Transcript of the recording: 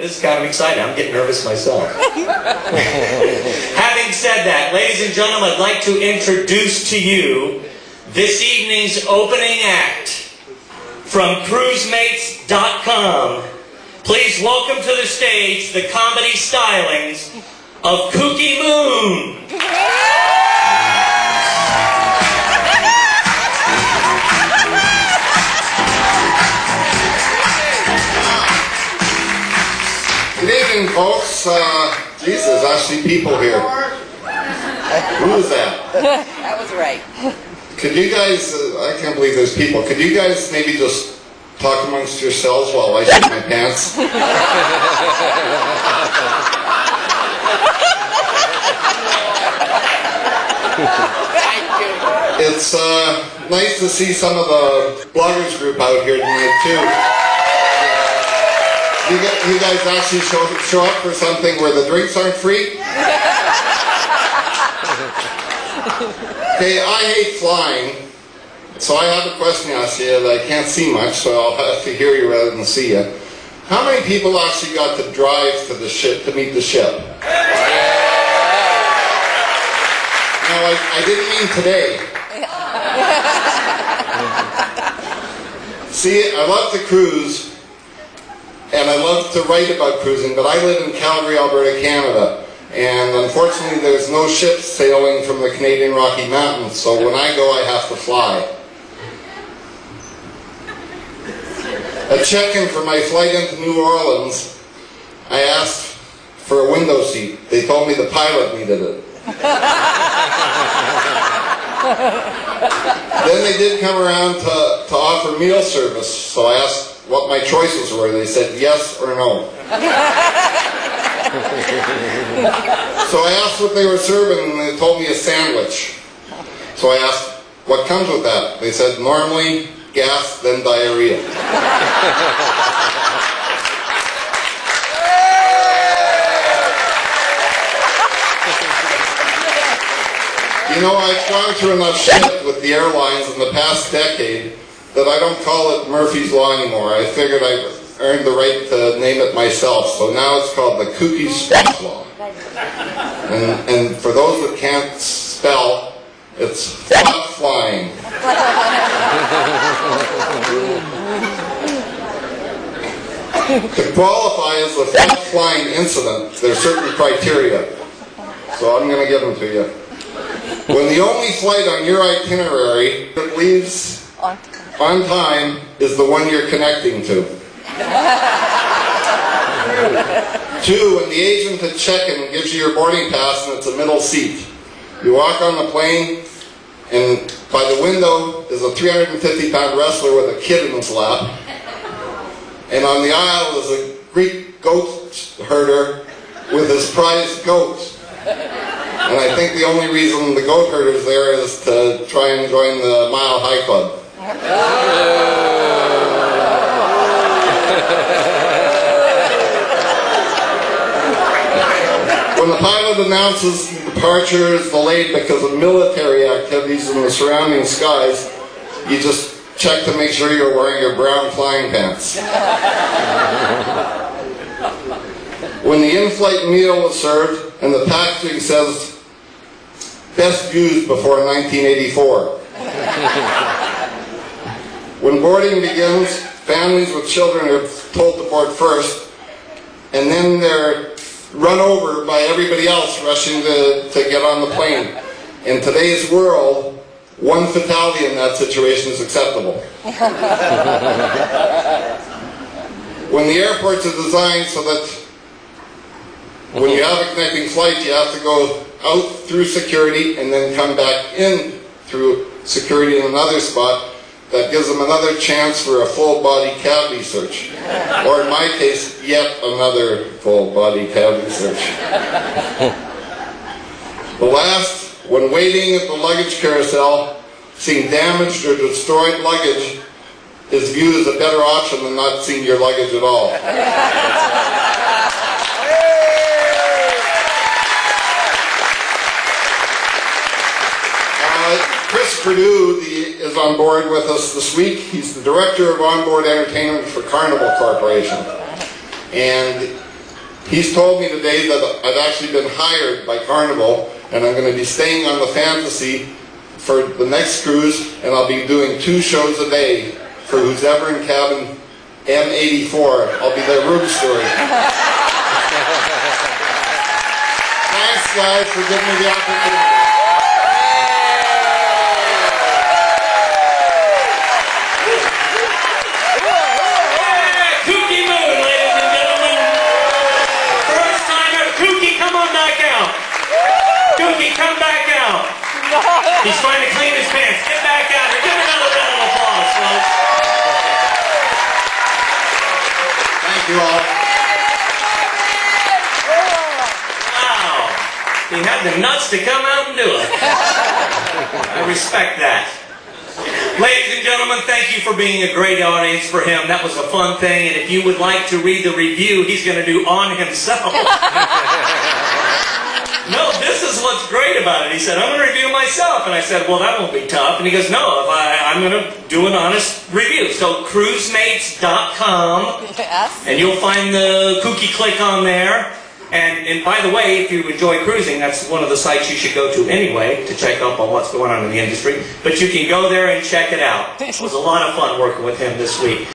This is kind of exciting. I'm getting nervous myself. Having said that, ladies and gentlemen, I'd like to introduce to you this evening's opening act from cruisemates.com. Please welcome to the stage the comedy stylings of Kukimoon. Good evening, folks. Jesus, there's actually people here. Who was that? That was right. Could you guys, I can't believe there's people. Could you guys maybe just talk amongst yourselves while I shit my pants? It's nice to see some of the bloggers group out here tonight, too. You guys actually show up for something where the drinks aren't free? Okay, I hate flying, so I have a question to ask you that I can't see much, so I'll have to hear you rather than see you. How many people actually got to drive to the ship, to meet the ship? No, I didn't mean today. See, I love to cruise. And I love to write about cruising, but I live in Calgary, Alberta, Canada. And unfortunately, there's no ships sailing from the Canadian Rocky Mountains, so when I go, I have to fly. At check-in for my flight into New Orleans, I asked for a window seat. They told me the pilot needed it. Then they did come around to offer meal service, so I asked what my choices were. They said yes or no. So I asked what they were serving, and they told me a sandwich. So I asked, what comes with that? They said, normally gas, then diarrhea. You know, I've gone through enough shit with the airlines in the past decade that I don't call it Murphy's Law anymore. I figured I earned the right to name it myself, so now it's called the Kooky Speech Law. And for those that can't spell, it's flying. To qualify as a flying incident, there's certain criteria, so I'm going to give them to you. When the only flight on your itinerary that leaves on time is the one you're connecting to. 2, when the agent at check-in gives you your boarding pass and it's a middle seat. You walk on the plane and by the window is a 350-pound wrestler with a kid in his lap. And on the aisle is a Greek goat herder with his prized goat. And I think the only reason the goat herder's there is to try and join the Mile High Club. When the pilot announces the departure is delayed because of military activities in the surrounding skies, you just check to make sure you're wearing your brown flying pants. When the in-flight meal is served and the packaging says, best used before 1984. When boarding begins, families with children are told to board first, and then they're run over by everybody else rushing to get on the plane. In today's world, one fatality in that situation is acceptable. When the airports are designed so that when you have a connecting flight, you have to go out through security and then come back in through security in another spot, that gives them another chance for a full-body cavity search. Or in my case, yet another full-body cavity search. The last, when waiting at the luggage carousel, seeing damaged or destroyed luggage is viewed as a better option than not seeing your luggage at all. Chris Perdue is on board with us this week. He's the Director of Onboard Entertainment for Carnival Corporation. And He's told me today that I've actually been hired by Carnival, and I'm going to be staying on the Fantasy for the next cruise, and I'll be doing 2 shows a day for who's ever in cabin M84. I'll be their room steward. Thanks, guys, for giving me the opportunity. Kukimoon, ladies and gentlemen. First timer, Kuki, come on back out. Kuki, come back out. He's trying to clean his pants. Get back out here. Give him another round of applause, folks. Thank you all. Wow. He had the nuts to come out and do it. I respect that. Ladies and gentlemen, thank you for being a great audience for him. That was a fun thing, and if you would like to read the review he's going to do on himself. No, this is what's great about it. He said, I'm going to review myself. And I said, well, that won't be tough. And he goes, no, I'm going to do an honest review. So cruisemates.com, and you'll find the Kooky click on there. And by the way, if you enjoy cruising, that's one of the sites you should go to anyway to check up on what's going on in the industry. But you can go there and check it out. It was a lot of fun working with him this week.